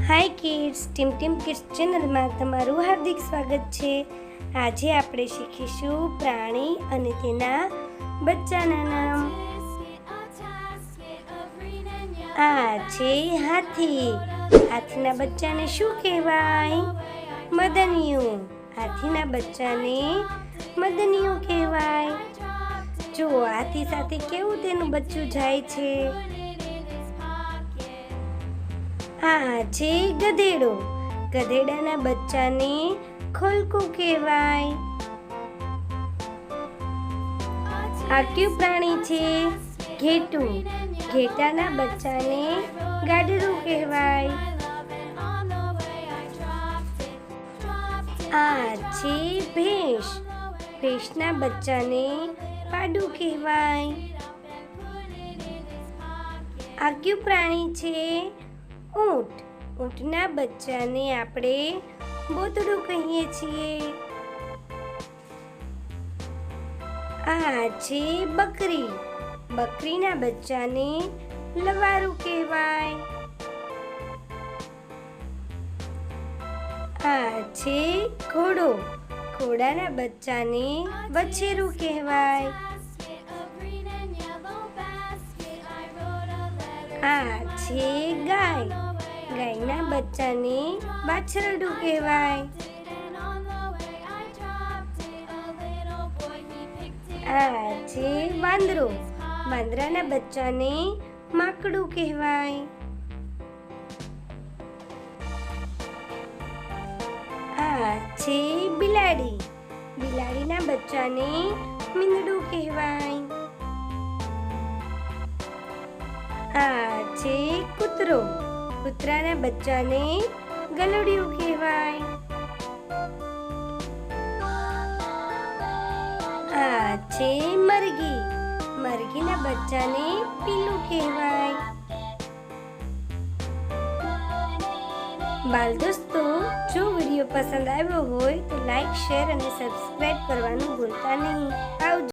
હાય kids, team team kids ચેનલમાં તમારું હાર્દિક સ્વાગત છે। આજે આપણે શીખીશું પ્રાણી અને તેના બચ્ચાના નામ। આ છે હાથી। હાથીના બચ્ચાને શું કહેવાય? મદનિયું। હાથીના બચ્ચાને મદનિયું કહેવાય। જો હાથી સાથે કેવું તેનું બચ્ચું જાય છે। આ છે ગધેડો। ગધેડાના બચ્ચાને ખોલકું કહેવાય। આ કયું પ્રાણી છે? ઘેટું। ઘેટાના બચ્ચાને ગાડરું કહેવાય। આ છે ભેંસ। ભેંસના બચ્ચાને પાડું કહેવાય। આ કયું પ્રાણી છે? ઊંટ। ઊંટના બચ્ચાને આપણે બોતડું કહીએ છીએ। આ છે બકરી। બકરીના બચ્ચાને લવારું કહેવાય। આ છે ઘોડો। ઘોડાના બચ્ચાને વછેરું કહેવાય। આ છે ગાય। ગાયના બચ્ચાને વાછરડું કહેવાય। આ છે વાંદરો। વાંદરાના બચ્ચાને માકડું કહેવાય। આ છે બિલાડી। બિલાડીના બચ્ચાને મીંદડું કહેવાય। આ છે કૂતરો। કૂતરાના બચ્ચાને ગલુડિયું કહેવાય। આ છે મરઘી। મરઘીના બચ્ચાને પીલું કહેવાય। બાલ દોસ્તો, જો વિડીયો પસંદ આવ્યો હોય તો લાઈક, શેર અને સબસ્ક્રાઇબ કરવાનું ભૂલતા નહીં। આવજો।